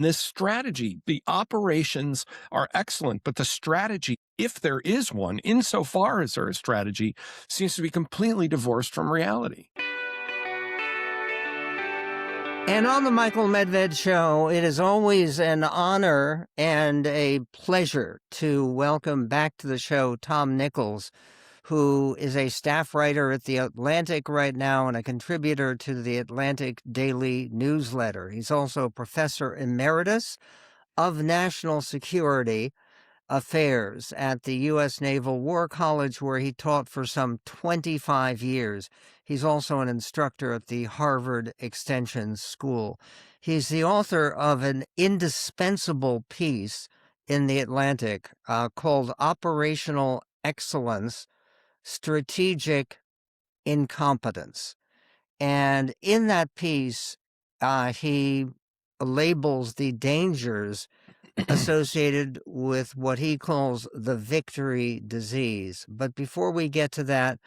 This strategy, the operations are excellent, but the strategy, if there is one, insofar as there is strategy, seems to be completely divorced from reality. And on the Michael Medved Show, it is always an honor and a pleasure to welcome back to the show Tom Nichols, who is a staff writer at The Atlantic right now and a contributor to the Atlantic Daily newsletter. He's also professor emeritus of national security affairs at the U.S. Naval War College, where he taught for some 25 years. He's also an instructor at the Harvard Extension School. He's the author of an indispensable piece in The Atlantic called Operational Excellence, Strategic Incompetence. And in that piece, he labels the dangers associated with what he calls the victory disease. But before we get to that,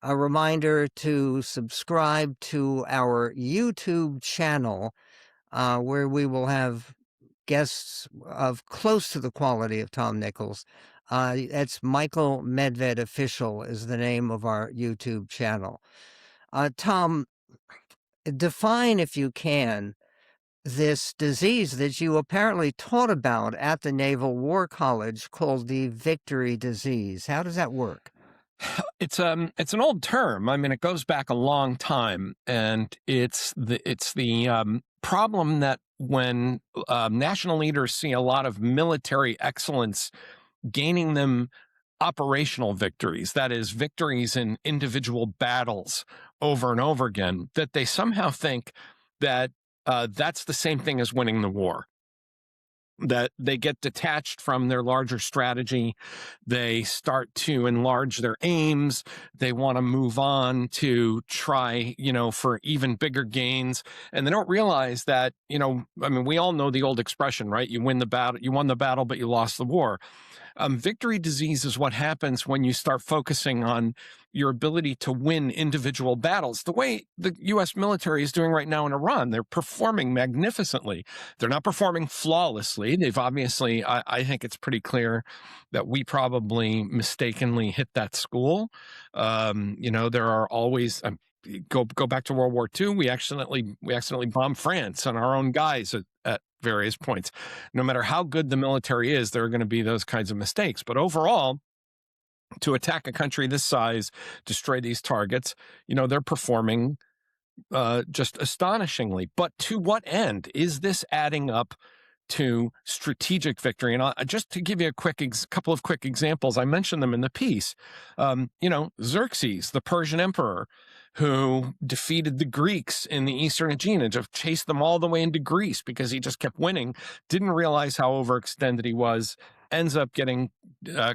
a reminder to subscribe to our YouTube channel, where we will have guests of close to the quality of Tom Nichols. It's Michael Medved Official is the name of our YouTube channel. Tom, define, if you can, this disease that you apparently taught about at the Naval War College called the victory disease. How does that work? It's an old term. I mean, it goes back a long time, and it's the problem that when national leaders see a lot of military excellence gaining them operational victories, that is, victories in individual battles over and over again, that they somehow think that that's the same thing as winning the war. That they get detached from their larger strategy. They start to enlarge their aims. They want to move on to try, for even bigger gains. And they don't realize that, we all know the old expression, right? You won the battle, but you lost the war. Victory disease is what happens when you start focusing on your ability to win individual battles. The way the U.S. military is doing right now in Iran, they're performing magnificently. They're not performing flawlessly. They've obviously, I think it's pretty clear that we probably mistakenly hit that school. There are always... Go back to World War II. We accidentally bombed France and our own guys at various points. No matter how good the military is, there are going to be those kinds of mistakes. But overall, to attack a country this size, destroy these targets, they're performing just astonishingly. But to what end? Is this adding up to strategic victory? And just to give you a couple of quick examples, I mentioned them in the piece. Xerxes, the Persian emperor, who defeated the Greeks in the Eastern Aegean and just chased them all the way into Greece because he just kept winning, didn't realize how overextended he was, ends up getting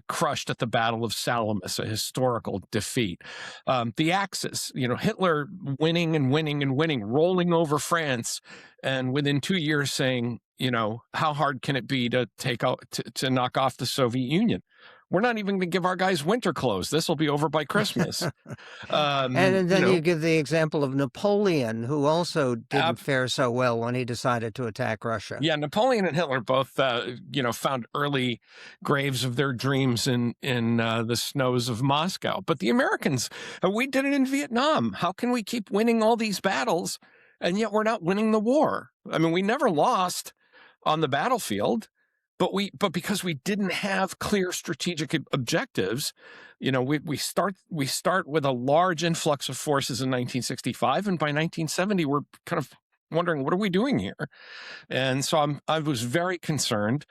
crushed at the Battle of Salamis, a historical defeat. The Axis, Hitler winning and winning and winning, rolling over France, and within 2 years saying, how hard can it be to to knock off the Soviet Union? We're not even going to give our guys winter clothes. This will be over by Christmas. And then you give the example of Napoleon, who also didn't fare so well when he decided to attack Russia. Yeah, Napoleon and Hitler both, found early graves of their dreams in the snows of Moscow. But the Americans, we did it in Vietnam. How can we keep winning all these battles, and yet we're not winning the war? I mean, we never lost on the battlefield. But because we didn't have clear strategic objectives, we start with a large influx of forces in 1965, and by 1970 we're kind of wondering, what are we doing here? And so I was very concerned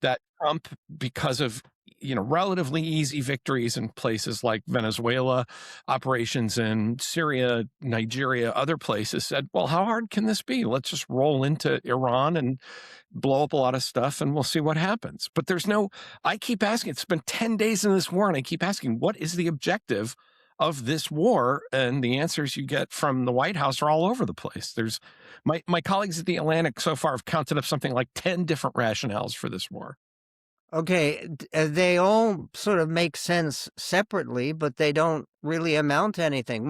that Trump, because of relatively easy victories in places like Venezuela, operations in Syria, Nigeria, other places, said, well, how hard can this be? Let's just roll into Iran and blow up a lot of stuff and we'll see what happens. But I keep asking, it's been 10 days in this war, and I keep asking, what is the objective of this war? And the answers you get from the White House are all over the place. There's my colleagues at The Atlantic so far have counted up something like 10 different rationales for this war. Okay, they all sort of make sense separately, but they don't really amount to anything.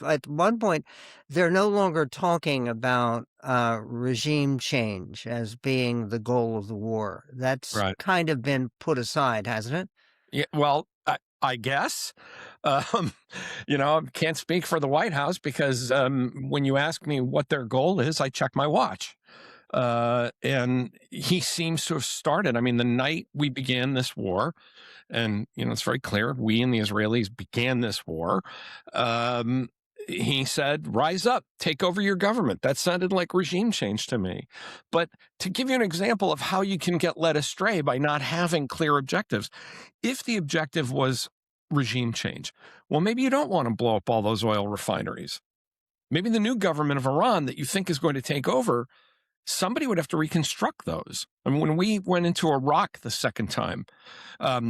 At one point, they're no longer talking about regime change as being the goal of the war. That's Right. kind of been put aside, hasn't it? Yeah, well, I guess. Um, I can't speak for the White House because when you ask me what their goal is, I check my watch. And he seems to have started. I mean, the night we began this war, and it's very clear we and the Israelis began this war. Um, he said, "Rise up, take over your government." That sounded like regime change to me. But to give you an example of how you can get led astray by not having clear objectives, if the objective was regime change, well, maybe you don't want to blow up all those oil refineries. Maybe the new government of Iran that you think is going to take over, somebody would have to reconstruct those. I mean, when we went into Iraq the second time,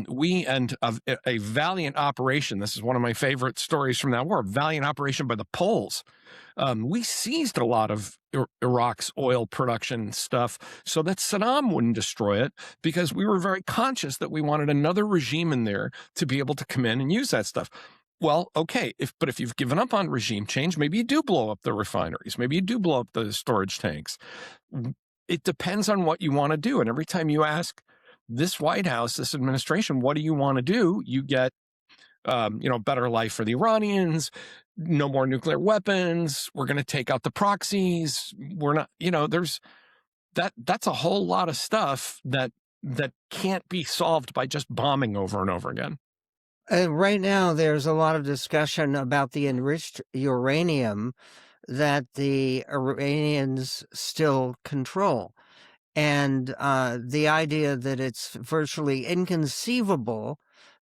we and a valiant operation. This is one of my favorite stories from that war. Valiant operation by the Poles. We seized a lot of Iraq's oil production stuff so that Saddam wouldn't destroy it, because we were very conscious that we wanted another regime in there to be able to come in and use that stuff. Well, okay, but if you've given up on regime change, maybe you do blow up the refineries. Maybe you do blow up the storage tanks. It depends on what you want to do. And every time you ask this White House, this administration, what do you want to do? You get, better life for the Iranians, no more nuclear weapons. We're going to take out the proxies. We're not, that's a whole lot of stuff that can't be solved by just bombing over and over again. Right now, there's a lot of discussion about the enriched uranium that the Iranians still control. And the idea that it's virtually inconceivable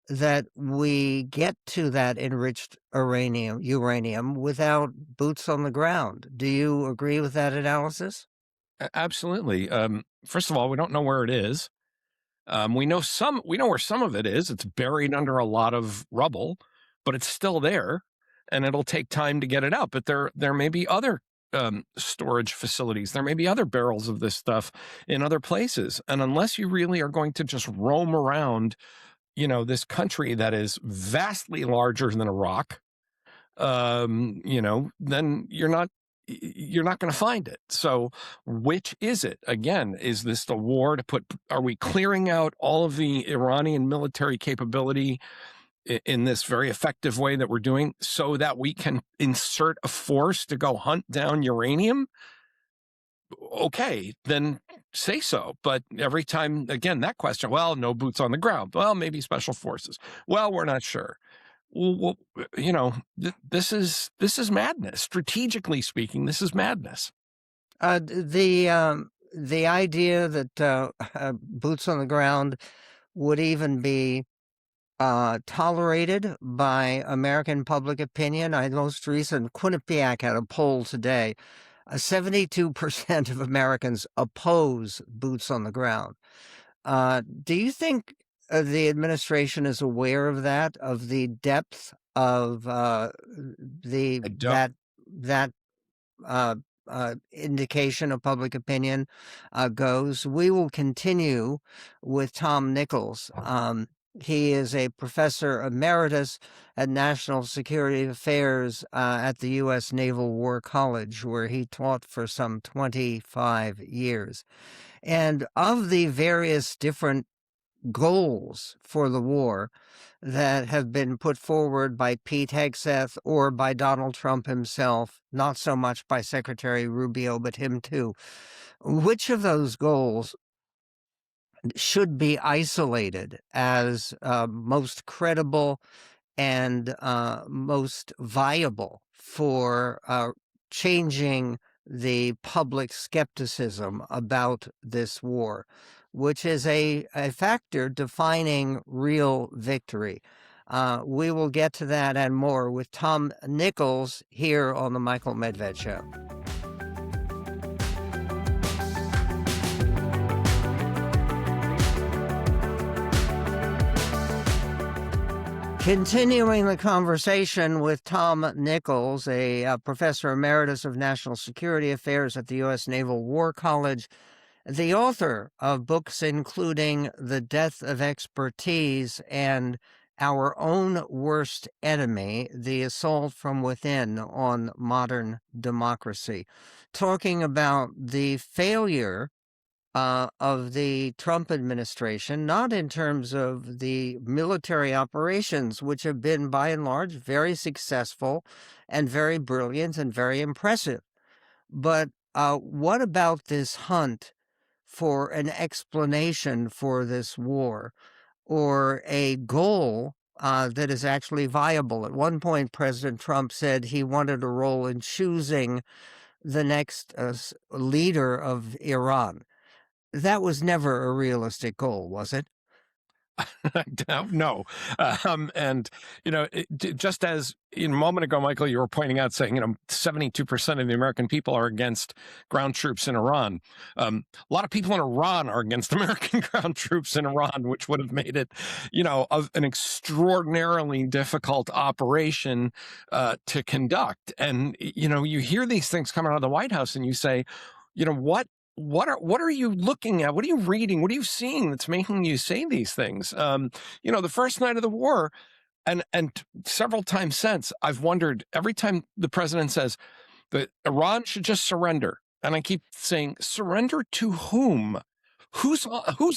that we get to that enriched uranium without boots on the ground. Do you agree with that analysis? Absolutely. First of all, we don't know where it is. We know where some of it is. It's buried under a lot of rubble, but it's still there, and it'll take time to get it out. But there may be other storage facilities. There may be other barrels of this stuff in other places. And unless you really are going to just roam around, this country that is vastly larger than Iraq, then you're not going to find it. So which is it? Again, is this the war are we clearing out all of the Iranian military capability in this very effective way that we're doing so that we can insert a force to go hunt down uranium? Okay, then say so. But every time, again, that question, well, no boots on the ground. Well, maybe special forces. Well, we're not sure. Well, this is madness. Strategically speaking, this is madness. The idea that boots on the ground would even be tolerated by American public opinion. The most recent Quinnipiac had a poll today. 72% of Americans oppose boots on the ground. Do you think the administration is aware of that, of the depth of indication of public opinion goes? We will continue with Tom Nichols. He is a professor emeritus at National Security Affairs at the U.S. Naval War College, where he taught for some 25 years. And of the various different goals for the war that have been put forward by Pete Hegseth or by Donald Trump himself, not so much by Secretary Rubio, but him too, which of those goals should be isolated as most credible and most viable for changing the public skepticism about this war, which is a factor defining real victory? We will get to that and more with Tom Nichols here on the Michael Medved Show. Continuing the conversation with Tom Nichols, a professor emeritus of national security affairs at the U.S. Naval War College the author of books including The Death of Expertise and Our Own Worst Enemy, The Assault from Within on Modern Democracy, talking about the failure of the Trump administration, not in terms of the military operations, which have been by and large very successful and very brilliant and very impressive, but what about this hunt for an explanation for this war or a goal that is actually viable? At one point, President Trump said he wanted a role in choosing the next leader of Iran. That was never a realistic goal, was it? I don't know. And, just as a moment ago, Michael, you were pointing out saying, 72% of the American people are against ground troops in Iran. A lot of people in Iran are against American ground troops in Iran, which would have made it, an extraordinarily difficult operation to conduct. And, you hear these things coming out of the White House and you say, what are you looking at? What are you reading? What are you seeing that's making you say these things? The first night of the war, and several times since, I've wondered every time the president says that Iran should just surrender, and I keep saying, surrender to whom? Who's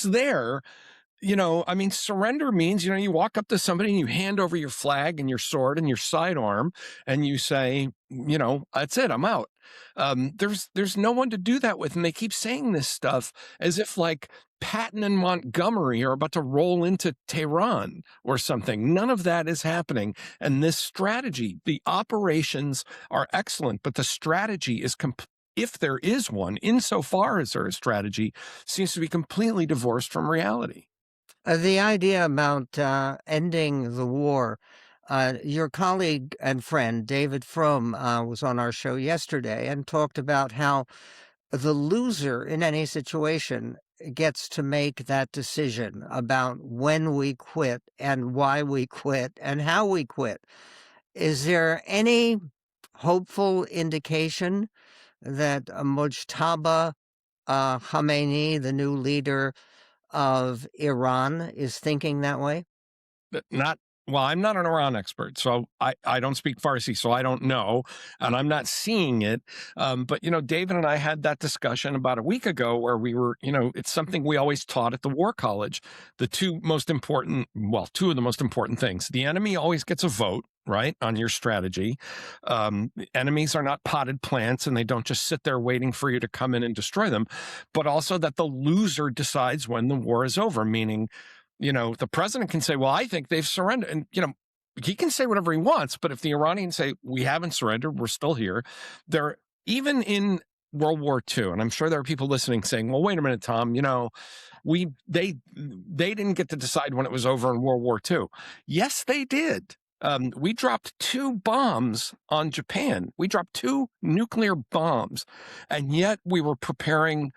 there? Surrender means, you walk up to somebody and you hand over your flag and your sword and your sidearm and you say, that's it, I'm out. There's no one to do that with. And they keep saying this stuff as if like Patton and Montgomery are about to roll into Tehran or something. None of that is happening. And this strategy, the operations are excellent, but the strategy is if there is one, insofar as there is strategy, seems to be completely divorced from reality. The idea about ending the war, your colleague and friend David Frum was on our show yesterday and talked about how the loser in any situation gets to make that decision about when we quit and why we quit and how we quit. Is there any hopeful indication that Mujtaba Khamenei, the new leader of Iran, is thinking that way? I'm not an Iran expert, so I don't speak Farsi, so I don't know, and I'm not seeing it. But, David and I had that discussion about a week ago where we were, it's something we always taught at the War College. Two of the most important things. The enemy always gets a vote, right, on your strategy. Enemies are not potted plants, and they don't just sit there waiting for you to come in and destroy them, but also that the loser decides when the war is over, meaning, the president can say, well, I think they've surrendered. And, he can say whatever he wants. But if the Iranians say, we haven't surrendered, we're still here. They're even in World War II. And I'm sure there are people listening saying, well, wait a minute, Tom, they didn't get to decide when it was over in World War II. Yes, they did. We dropped 2 bombs on Japan. We dropped 2 nuclear bombs. And yet we were preparing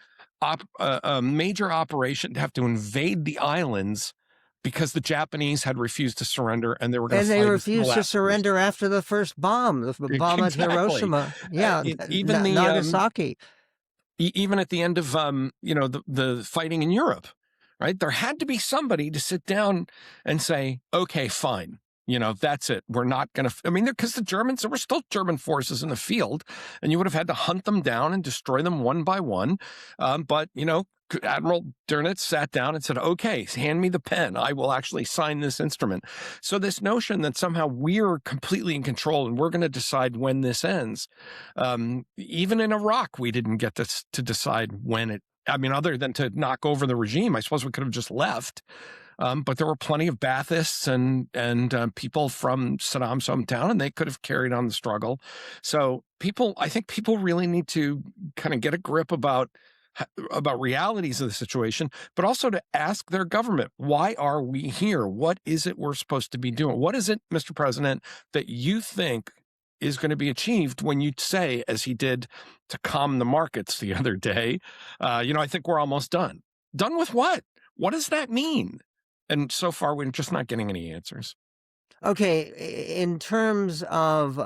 a major operation to have to invade the islands because the Japanese had refused to surrender, and they were going to. And they refused to surrender after the first bomb, the bomb at Hiroshima. Yeah, even Nagasaki. Even at the end of the fighting in Europe, right? There had to be somebody to sit down and say, okay, fine. That's it. We're not going to, because there were still German forces in the field, and you would have had to hunt them down and destroy them one by one. But, Admiral Dönitz sat down and said, okay, hand me the pen. I will actually sign this instrument. So this notion that somehow we're completely in control and we're going to decide when this ends. Even in Iraq, we didn't get to decide when it, other than to knock over the regime. I suppose we could have just left. But there were plenty of Baathists and people from Saddam's hometown, and they could have carried on the struggle. So I think people really need to kind of get a grip about realities of the situation, but also to ask their government, why are we here? What is it we're supposed to be doing? What is it, Mr. President, that you think is going to be achieved when you say, as he did to calm the markets the other day, I think we're almost done. Done with what? What does that mean? And so far, we're just not getting any answers. Okay, in terms of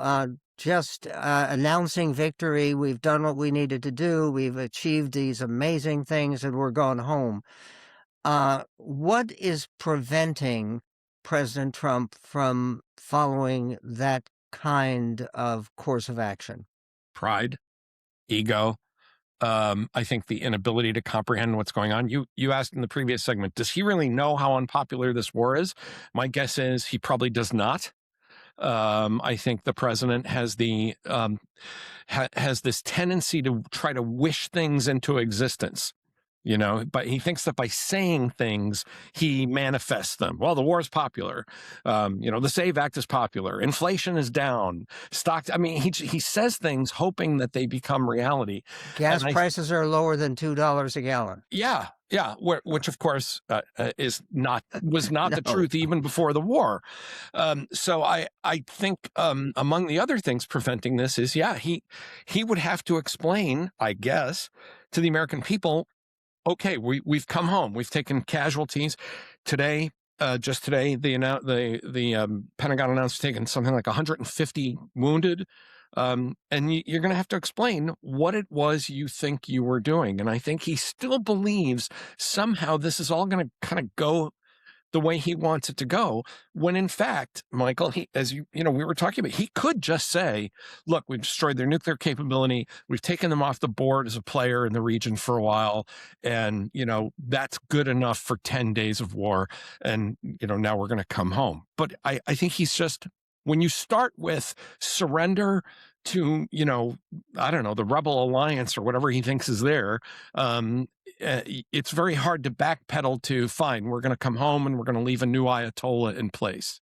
just announcing victory. We've done what we needed to do. We've achieved these amazing things, and we're going home. What is preventing President Trump from following that kind of course of action? Pride, ego. I think the inability to comprehend what's going on. You asked in the previous segment, does he really know how unpopular this war is? My guess is he probably does not. I think the president has has this tendency to try to wish things into existence. But he thinks that by saying things, he manifests them. Well, the war is popular. The SAVE Act is popular. Inflation is down. Stocks. I mean, he says things hoping that they become reality. Gas prices are lower than $2 a gallon. Yeah. Which of course was not the truth even before the war. So I think among the other things preventing this is, he would have to explain, I guess, to the American people, okay, we've come home. We've taken casualties today. Just today, the Pentagon announced taking something like 150 wounded. And you're going to have to explain what it was you think you were doing. And I think he still believes somehow this is all going to kind of go the way he wants it to go, when in fact, Michael, we were talking about, he could just say, look, we've destroyed their nuclear capability. We've taken them off the board as a player in the region for a while. And, that's good enough for 10 days of war. And, now we're going to come home. But I think he's just, when you start with surrender to, I don't know, the Rebel Alliance or whatever he thinks is there, it's very hard to backpedal to, fine, we're going to come home and we're going to leave a new Ayatollah in place.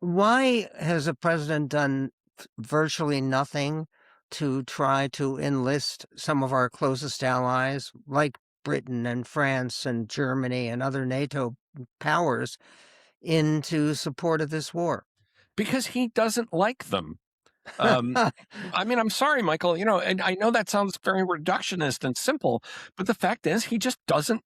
Why has the president done virtually nothing to try to enlist some of our closest allies, like Britain and France and Germany and other NATO powers, into support of this war? Because he doesn't like them. I mean, I'm sorry, Michael, and I know that sounds very reductionist and simple, but the fact is he doesn't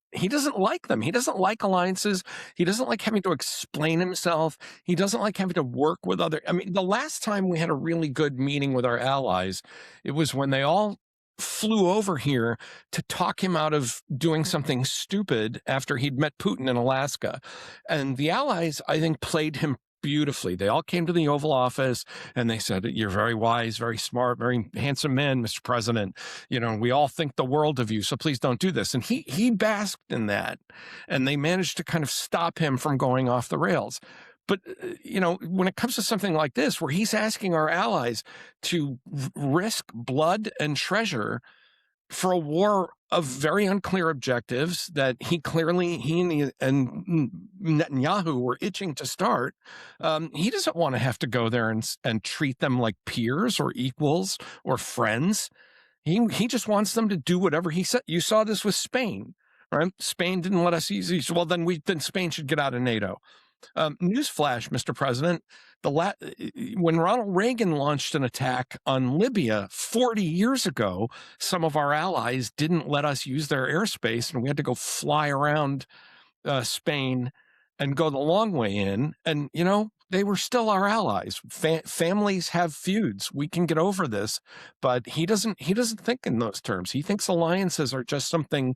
like them. He doesn't like alliances. He doesn't like having to explain himself. He doesn't like having to work with the last time we had a really good meeting with our allies, it was when they all flew over here to talk him out of doing something stupid after he'd met Putin in Alaska. And the allies, I think, played him beautifully. They all came to the Oval Office and they said, you're very wise, very smart, very handsome man, Mr. President. We all think the world of you, so please don't do this. And he basked in that. And they managed to kind of stop him from going off the rails. But, when it comes to something like this, where he's asking our allies to risk blood and treasure for a war of very unclear objectives that he and Netanyahu were itching to start, he doesn't want to have to go there and treat them like peers or equals or friends. He just wants them to do whatever he said. You saw this with Spain, right? Spain didn't let us easy. Well, then Spain should get out of NATO. Newsflash, Mr. President, when Ronald Reagan launched an attack on Libya 40 years ago, some of our allies didn't let us use their airspace, and we had to go fly around Spain and go the long way in. And, they were still our allies. Families have feuds. We can get over this, but he doesn't think in those terms. He thinks alliances are just something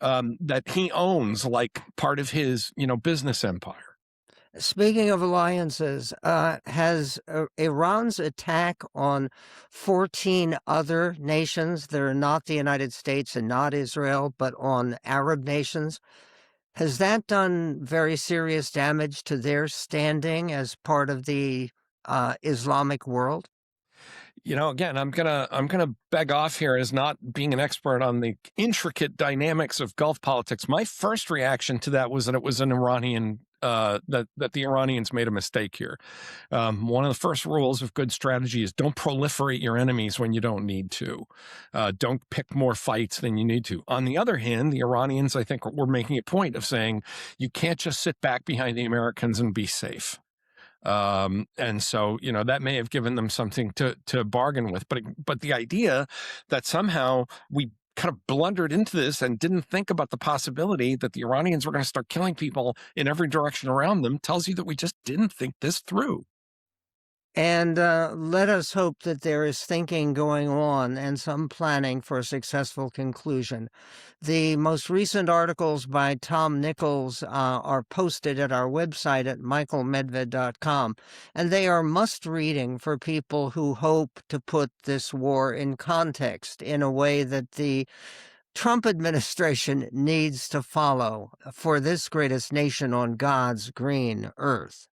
that he owns, like part of his, business empire. Speaking of alliances, has Iran's attack on 14 other nations that are not the United States and not Israel, but on Arab nations, has that done very serious damage to their standing as part of the Islamic world? Again, I'm gonna beg off here as not being an expert on the intricate dynamics of Gulf politics. My first reaction to that was that it was an Iranian that the Iranians made a mistake here. One of the first rules of good strategy is don't proliferate your enemies when you don't need to. Don't pick more fights than you need to. On the other hand, the Iranians, I think, were making a point of saying you can't just sit back behind the Americans and be safe. And so, that may have given them something to bargain with, but the idea that somehow we kind of blundered into this and didn't think about the possibility that the Iranians were going to start killing people in every direction around them tells you that we just didn't think this through. And let us hope that there is thinking going on and some planning for a successful conclusion. The most recent articles by Tom Nichols are posted at our website at michaelmedved.com, and they are must-reading for people who hope to put this war in context in a way that the Trump administration needs to follow for this greatest nation on God's green earth.